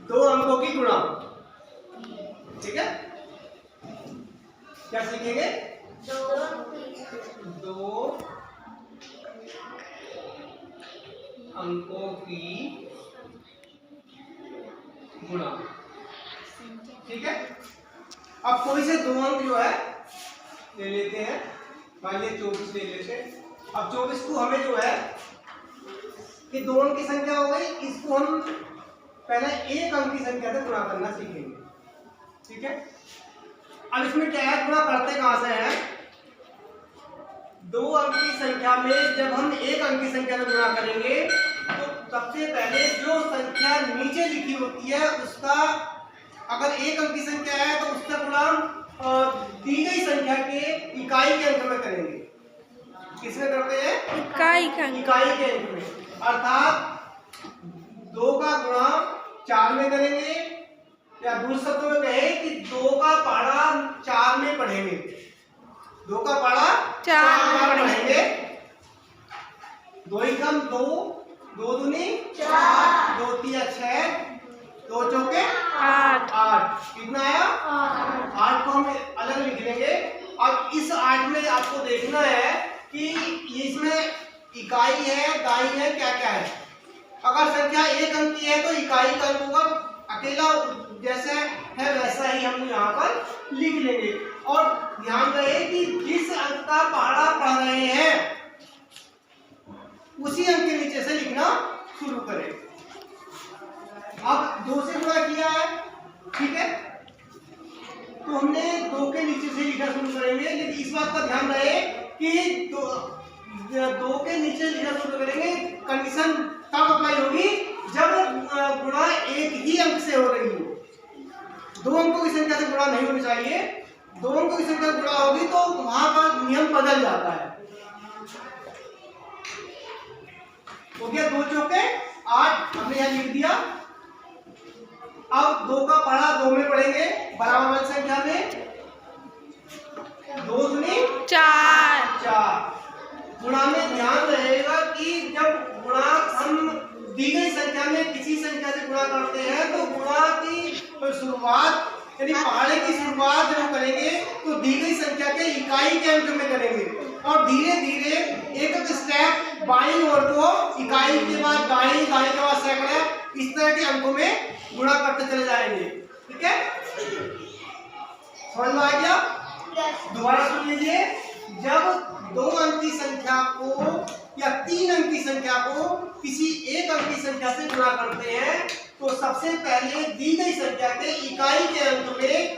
दो अंकों की गुणा। ठीक है, क्या सीखेंगे? दो अंकों की गुणा। ठीक है, अब कोई से दो अंक जो है ले लेते हैं, मान लीजिए 24 ले लेते हैं। अब 24 को हमें जो है कि दो अंक की संख्या हो गई, इसको हम पहले एक अंक की संख्या से गुणा करना सीखेंगे। ठीक है, अब इसमें क्या है, गुणा करते कहां से हैं? दो अंक की संख्या में जब हम एक अंक की संख्या से गुणा करेंगे तो सबसे पहले जो संख्या नीचे लिखी होती है उसका, अगर एक अंक की संख्या है तो उसका गुणा दी गई संख्या के इकाई के अंक में करेंगे। किसमें करते हैं? इकाई के अंक में। अर्थात 2 का गुणा 4 में करेंगे, या दूसरे शब्दों में कहें कि 2 का पहाड़ा 4 में पढ़ेंगे। 2 का पहाड़ा 4 में पढ़ेंगे। 2 एकम 2, 2 दूनी 4, 2 तिया 6, 2 चौके 8। कितना आया? 8 को हम अलग लिख लेंगे। अब इस 8 में आपको देखना है कि इसमें इकाई है, दाई है, क्या क्या है। अगर संख्या एक अंक की है तो इकाई का अंक होगा, अकेला जैसे है वैसा ही हम यहाँ पर लिख लेंगे। और ध्यान रहे कि जिस अंक का पहाड़ा पढ़ रहे हैं उसी अंक के नीचे से लिखना शुरू करें। अब 2 से गुणा किया है, ठीक है, तो हमने 2 के नीचे से लिखना शुरू करेंगे। लेकिन इस बात का ध्यान रहे कि 2 के नीचे लिखना शुरू करेंगे, कंडीशन तब अप्लाई होगी जब गुणा एक ही अंक से हो रही हो। 2 अंकों की संख्या से गुणा नहीं होनी चाहिए। 2 अंकों की संख्या से गुणा होगी तो वहां पर नियम बदल जाता है। हो गया 2 चौके 8, हमने यहाँ लिख दिया। अब 2 का पहाड़ा 2 में पढ़ेंगे, बराबर वाली संख्या में। 2 दूनी 4। गुणा में ध्यान रहेगा कि जब गुणा हम दी गई संख्या में किसी संख्या से गुणा करते हैं तो गुणा की शुरुआत यानी पहाड़े की शुरुआत जब करेंगे तो दी गई संख्या के इकाई के अंक में करेंगे, और धीरे धीरे एक एक स्टेप बाईं ओर को इकाई के बाद दाईं, दाईं के बाद सैकड़ा, इस तरह के अंकों में गुणा करते चले जाएंगे। ठीक है, समझ में आ गया? दोबारा सुन लीजिए। जब 2 अंक की संख्या को या 3 अंक की संख्या को किसी एक अंक की संख्या से गुणा करते हैं तो सबसे पहले दी गई संख्या के इकाई के अंक में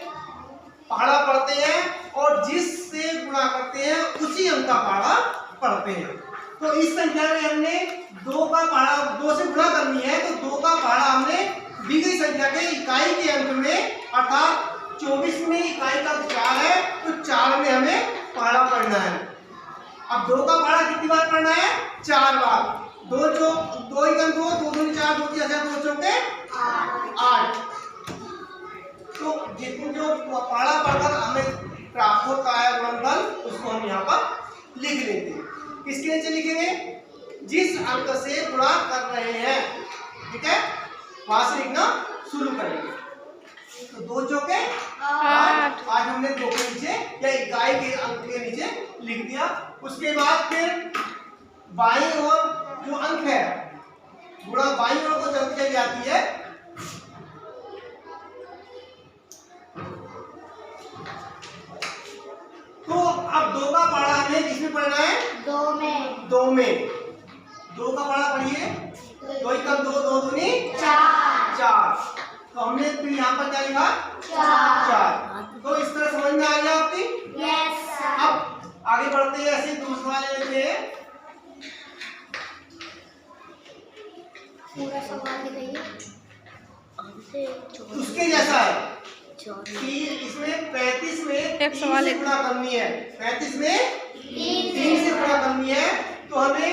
पहाड़ा पढ़ते हैं, और जिससे गुणा करते हैं उसी अंक का पहाड़ा पढ़ते हैं। तो इस संख्या में हमने 2 का पहाड़ा 2 से गुणा करनी है तो 2 का पहाड़ा हमने दी गई संख्या के इकाई के अंक में, अर्थात 24 में इकाई का 4 है तो 4 में हमें पहाड़ा पढ़ना है। अब 2 का पहाड़ा कितनी बार पढ़ना है? 4 बार। 2 एकम 2, 2 दूनी 4, 2 तिया 6, 2 चौके 8। तो जितनी जो पहाड़ा पढ़कर हमें प्राप्त होता है गुणनफल, उसको हम यहाँ पर लिख लेते हैं। किसके नीचे लिखेंगे? जिस अंक से गुणा कर रहे हैं। ठीक है, वहां से लिखना शुरू करेंगे। तो 2 चौके 8। आज हमने 2 के नीचे या इकाई के अंक के नीचे लिख दिया। उसके बाद फिर बाईं ओर जो अंक है, गुणा बाईं ओर को चलती चली जाती है। तो अब 2 का पहाड़ा हमें किसमें पढ़ना है? 2 में। 2 का पहाड़ा पढ़िए। 2 एकम 2, 2 दूनी 4। तो हमने फिर यहाँ पर क्या लिखा? 4। तो इस तरह समझ में आ गया आपकी? Yes sir. अब आगे बढ़ते हैं, ऐसे दूसरा वाले लेते हैं। पूरा सवाल लिखिए। उसके जैसा है कि इसमें 35 में 3 से गुणा करनी है। 35 में 3 से गुणा करनी है तो हमें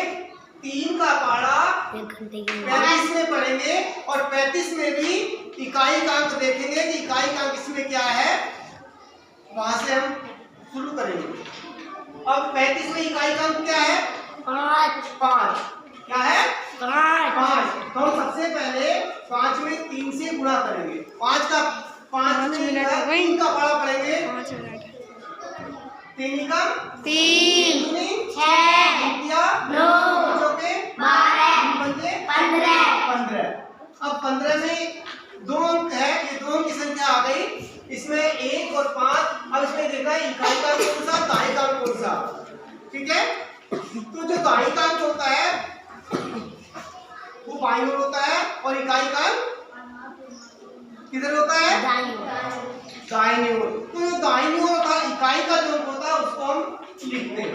3 का पहाड़ा 35 में पढ़ेंगे, और 35 में भी इकाई का अंक देखेंगे कि इकाई का अंक इसमें क्या है, वहां से हम शुरू करेंगे। अब 35 में इकाई का अंक क्या है? 5। क्या है? 5। तो हम सबसे पहले 5 में 3 से गुणा करेंगे। 5 मिनट 3 का पारा पढ़ेंगे। 5 मिनट 3 का 3 6 9 15। अब 15 में 2 अंक है, ये 2 अंक की संख्या आ गई। इसमें 1 और 5। अब इसमें देखना है इकाई का कौन सा, दहाई का कौन सा। ठीक है, तो जो दहाई का अंक होता है वो बाईं ओर होता है और इकाई का किधर होता है, दाहिनी ओर। तो जो दाहिनी ओर था इकाई का जो अंक होता है उसको हम लिखते हैं।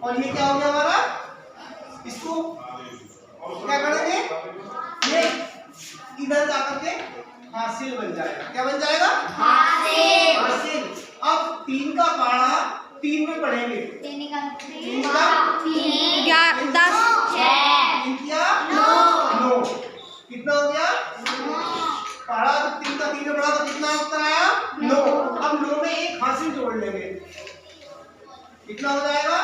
और ये क्या हो गया हमारा, इसको क्या करेंगे, ये इधर जाकर के हासिल बन जाएगा। क्या बन जाएगा, हासिल। अब 3 का पारा 3 में पढ़ेंगे। 3 का 10 3 क्या 9। कितना हो गया, पारा 3 का 3 में पढ़ा तो कितना उत्तर आया 9। अब 9 में एक हासिल जोड़ लेंगे, कितना हो जाएगा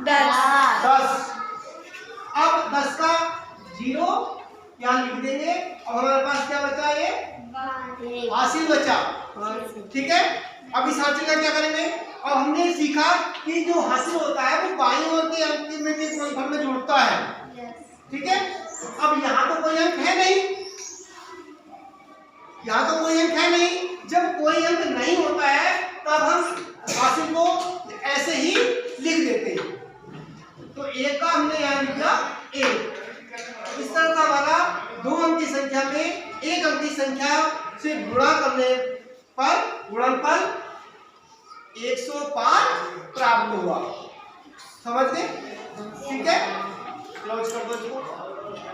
10। अब 10 का 0 यहाँ लिख देंगे और हमारे पास क्या बचा, ये हासिल बचा। ठीक है, अब इस हासिल का क्या करेंगे। अब हमने सीखा कि जो हासिल होता है वो बाईं ओर के अंक में के गुणनफल में जुड़ता है। ठीक है, अब यहाँ तो कोई अंक है नहीं, यहाँ तो कोई अंक है नहीं। जब कोई अंक नहीं होता है तब हम हासिल को ऐसे ही लिख देते हैं। तो 1 का हमने यहाँ लिखा 1। इस तरह का हमारा 2 अंक की संख्या में 1 अंक की संख्या से गुणा करने पर गुणनफल 105 प्राप्त हुआ। समझ गए, ठीक है, क्लोज कर दो इसको।